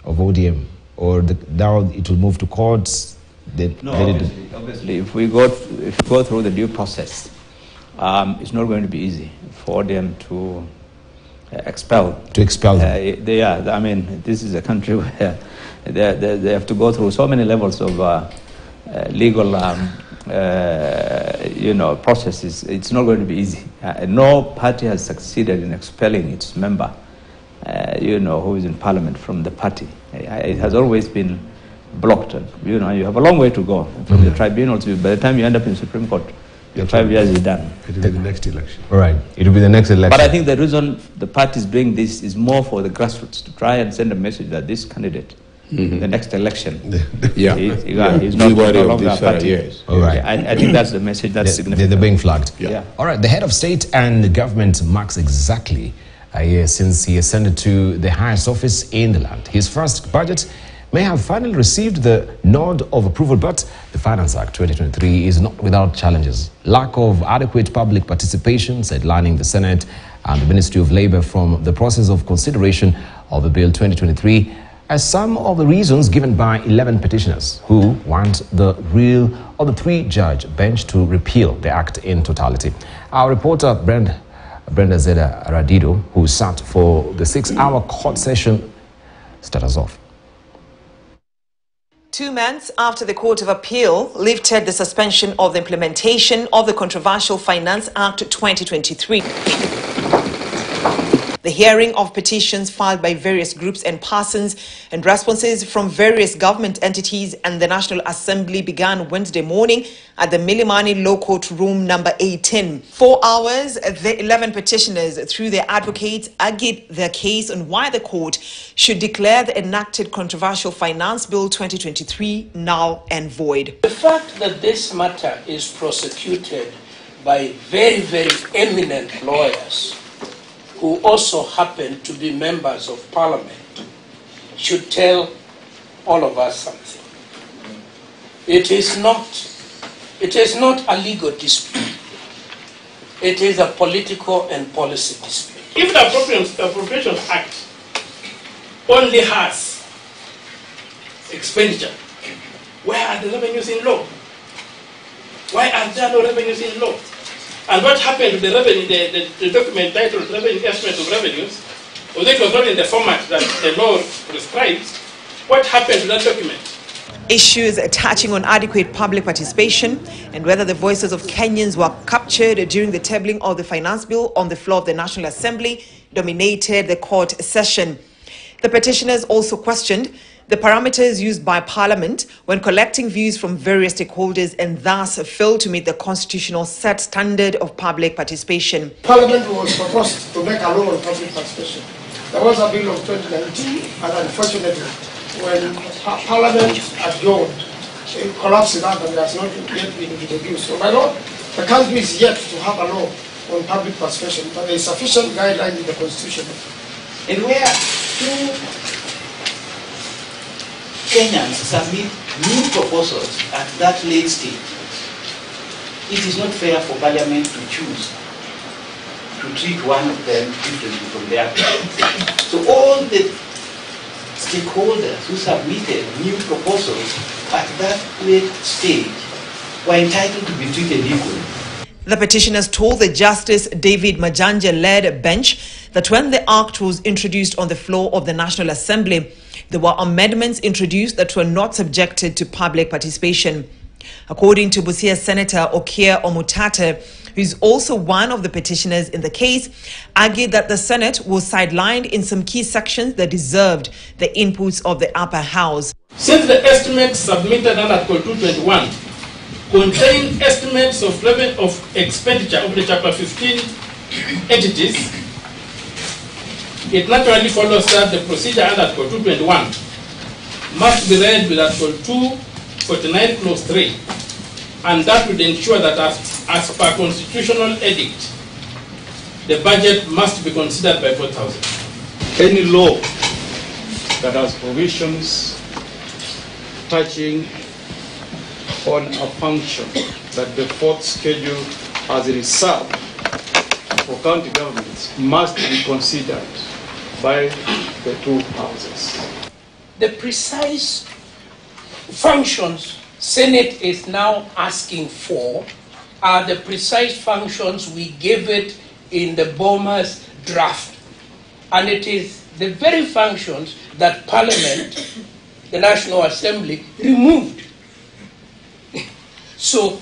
of ODM, or now it will move to courts? Obviously, if we go through the due process, it's not going to be easy for ODM to expel. To expel them. This is a country where they have to go through so many levels of legal processes. It's not going to be easy. No party has succeeded in expelling its member, who is in parliament from the party. It has always been blocked. You have a long way to go from the tribunals. By the time you end up in Supreme Court, your 5 years is done. It will be the next election. All right. It will be the next election. But I think the reason the party is doing this is more for the grassroots, to try and send a message that this candidate, the next election, he's not longer a party. Yes. All right. I think that's the message that's significant. They're being flagged. Yeah. All right. The head of state and government marks exactly a year since he ascended to the highest office in the land. His first budget may have finally received the nod of approval, but the Finance Act 2023 is not without challenges. Lack of adequate public participation, sidelining the Senate and the Ministry of Labour from the process of consideration of the Bill 2023 as some of the reasons given by 11 petitioners who want the real or the three-judge bench to repeal the act in totality. Our reporter Brenda Zeda Radido, who sat for the 6-hour court session, started us off. 2 months after the Court of Appeal lifted the suspension of the implementation of the controversial Finance Act 2023. The hearing of petitions filed by various groups and persons and responses from various government entities and the National Assembly began Wednesday morning at the Milimani Law Court Room number 18. 4 hours, the 11 petitioners, through their advocates, argued their case on why the court should declare the enacted controversial Finance Bill 2023 null and void. The fact that this matter is prosecuted by very, very eminent lawyers who also happen to be members of parliament should tell all of us something. It is not a legal dispute. It is a political and policy dispute. If the Appropriations Act only has expenditure, where are the revenues in law? Why are there no revenues in law? And what happened to the revenue, the document titled Revenue Estimate of Revenues, although it was not in the format that the law prescribes, what happened to that document? Issues touching on adequate public participation and whether the voices of Kenyans were captured during the tabling of the Finance Bill on the floor of the National Assembly dominated the court session. The petitioners also questioned the parameters used by Parliament when collecting views from various stakeholders and thus failed to meet the constitutional set standard of public participation. Parliament was supposed to make a law on public participation. There was a bill of 2019 and unfortunately when Parliament adjourned, it collapsed it up and it has not yet been introduced. So my lord, the country is yet to have a law on public participation, but there is sufficient guideline in the Constitution. And where two Kenyans submit new proposals at that late stage, it is not fair for Parliament to choose to treat one of them differently from the other. So all the stakeholders who submitted new proposals at that late stage were entitled to be treated equally. The petitioners told the Justice David Majanja-led bench that when the act was introduced on the floor of the National Assembly, there were amendments introduced that were not subjected to public participation. According to Busia Senator Okia Omutate, who is also one of the petitioners in the case, argued that the Senate was sidelined in some key sections that deserved the inputs of the upper house. Since the estimates submitted under Article 221 contain estimates of level of expenditure of the Chapter 15 entities, it naturally follows that the procedure under Article 221 must be read with Article 249 Clause 3, and that would ensure that as per constitutional edict, the budget must be considered by both houses. Any law that has provisions touching on a function that the fourth schedule has reserved for county governments must be considered by the two houses. The precise functions Senate is now asking for are the precise functions we gave it in the Boma's draft. And it is the very functions that Parliament, the National Assembly, removed. So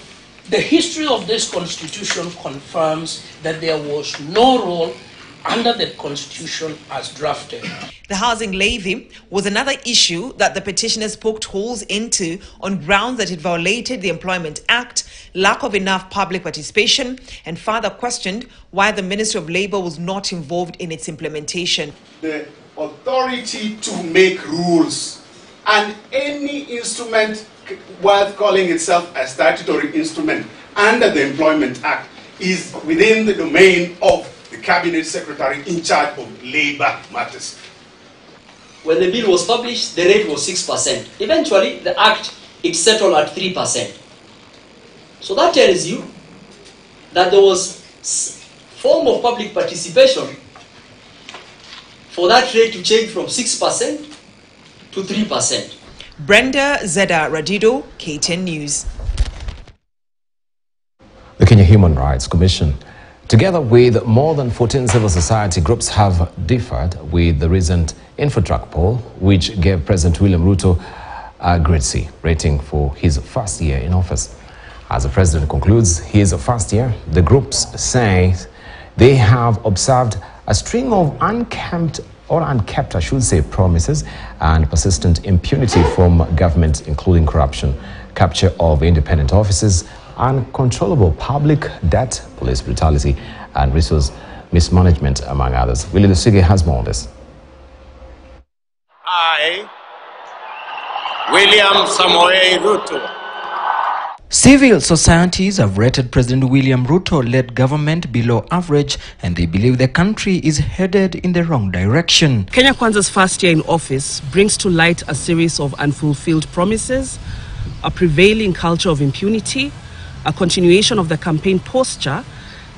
the history of this Constitution confirms that there was no role under the Constitution as drafted. The housing levy was another issue that the petitioners poked holes into on grounds that it violated the Employment Act, lack of enough public participation, and further questioned why the Ministry of Labour was not involved in its implementation. The authority to make rules and any instrument worth calling itself a statutory instrument under the Employment Act is within the domain of the cabinet secretary in charge of labor matters. When the bill was published, the rate was 6%. Eventually, the act, it settled at 3%. So that tells you that there was form of public participation for that rate to change from 6% to 3%. Brenda Zeda Radido, KTN News. The Kenya Human Rights Commission, together with more than 14 civil society groups, have differed with the recent InfoTrack poll, which gave President William Ruto a grade C rating for his first year in office. As the president concludes his first year, the groups say they have observed a string of unkept, I should say, promises and persistent impunity from government, including corruption, capture of independent offices, uncontrollable public debt, police brutality, and resource mismanagement, among others. Willie Lusige has more on this. I, William Samoei Ruto. Civil societies have rated President William Ruto-led government below average, and they believe the country is headed in the wrong direction. Kenya Kwanza's first year in office brings to light a series of unfulfilled promises, a prevailing culture of impunity, a continuation of the campaign posture,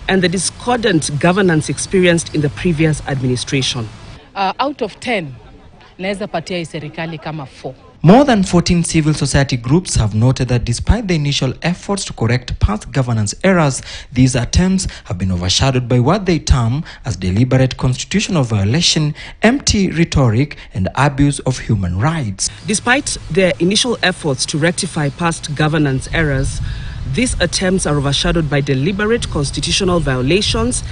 and the discordant governance experienced in the previous administration. Out of 10, naweza patia hii serikali kama 4. More than 14 civil society groups have noted that despite the initial efforts to correct past governance errors, these attempts have been overshadowed by what they term as deliberate constitutional violation, empty rhetoric, and abuse of human rights. Despite their initial efforts to rectify past governance errors, these attempts are overshadowed by deliberate constitutional violations,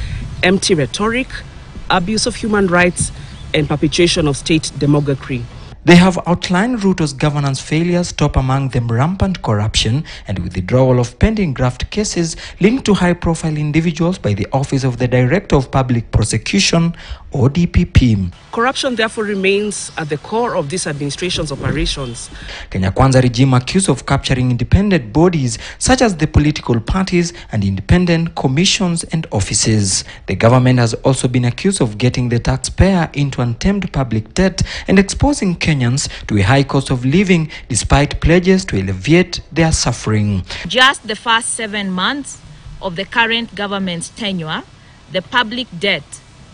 empty rhetoric, abuse of human rights, and perpetuation of state demagoguery. They have outlined Ruto's governance failures, top among them rampant corruption and withdrawal of pending graft cases linked to high-profile individuals by the Office of the Director of Public Prosecution, or DPP. Corruption therefore remains at the core of this administration's operations. Kenya Kwanza regime accused of capturing independent bodies such as the political parties and independent commissions and offices. The government has also been accused of getting the taxpayer into untamed public debt and exposing Kenyans to a high cost of living despite pledges to alleviate their suffering. Just the first 7 months of the current government's tenure, the public debt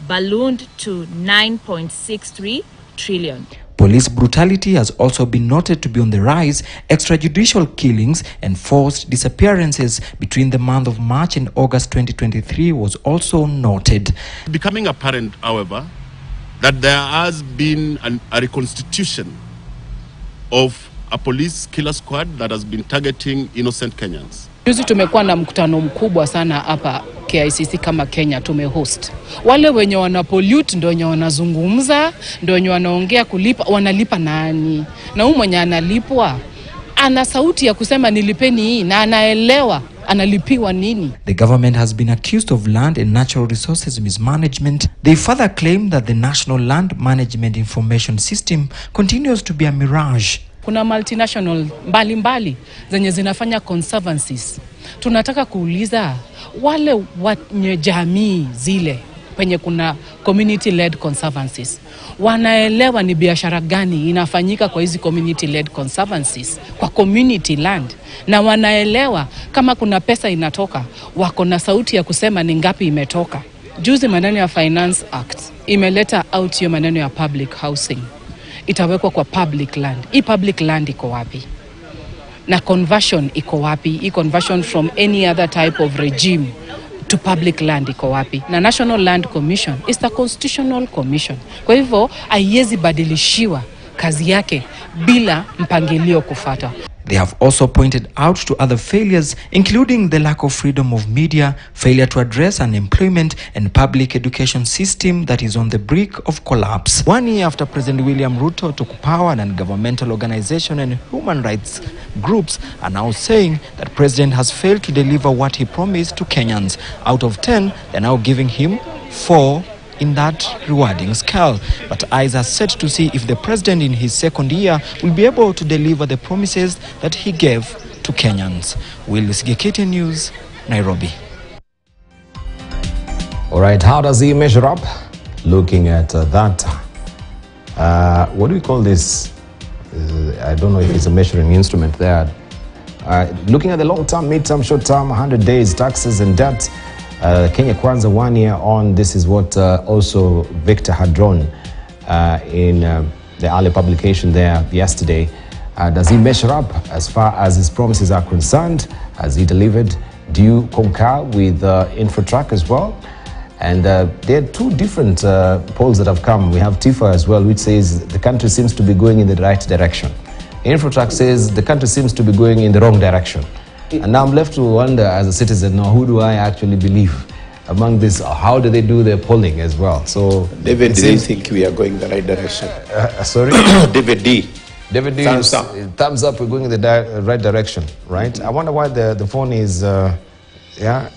ballooned to 9.63 trillion. Police brutality has also been noted to be on the rise. Extrajudicial killings and forced disappearances between the month of March and August 2023 was also noted. Becoming apparent, however, that there has been a reconstitution of a police killer squad that has been targeting innocent Kenyans. Juzi tumekuwa na mkutano mkubwa sana hapa KICC kama Kenya tumehost. Wale wenye wana pollute ndio wenye wanazungumza, ndio wenye wanaongea kulipa, wanalipa nani? Na huyu mwenye analipwa ana sauti ya kusema nilipeni hii na anaelewa analipiwa nini. The government has been accused of land and natural resources mismanagement. They further claim that the National Land Management Information System continues to be a mirage. Kuna multinational mbalimbali zenye zinafanya conservancies. Tunataka kuuliza wale wenye jamii zile penye kuna community led conservancies wanaelewa ni biashara gani inafanyika kwa hizi community led conservancies kwa community land, na wanaelewa kama kuna pesa inatoka, wako na sauti ya kusema ni ngapi imetoka. Juzi maneno ya Finance Act imeleta out hiyo maneno ya public housing, itawekwa kwa public land. Hii public land iko wapi? Na conversion iko wapi? Hii conversion from any other type of regime to public land iko wapi? Na National Land Commission is the constitutional commission. Kwa hivyo haiwezi badilishiwa kazi yake bila mpangilio kufuata. They have also pointed out to other failures, including the lack of freedom of media, failure to address unemployment, and public education system that is on the brink of collapse. 1 year after President William Ruto took power, non-governmental organizations and human rights groups are now saying that President has failed to deliver what he promised to Kenyans. Out of 10, they're now giving him 4 in that rewarding scale. But eyes are set to see if the president in his second year will be able to deliver the promises that he gave to Kenyans. Will Lusige, KTN News, Nairobi. All right, how does he measure up? Looking at that, what do we call this? I don't know if it's a measuring instrument there. Looking at the long term, mid term, short term, 100 days, taxes and debt. Kenya Kwanza 1 year on. This is what also Victor had drawn in the early publication there yesterday. Does he measure up as far as his promises are concerned? Has he delivered? Do you concur with Infotrack as well? And there are two different polls that have come. We have TIFA as well, which says the country seems to be going in the right direction. Infotrack says the country seems to be going in the wrong direction. And now I'm left to wonder as a citizen, now who do I actually believe among this? How do they do their polling as well? So David, do you think we are going in the right direction? Sorry? David D. David D. Thumbs up. Thumbs up, we're going in the right direction, right? I wonder why the phone is, yeah.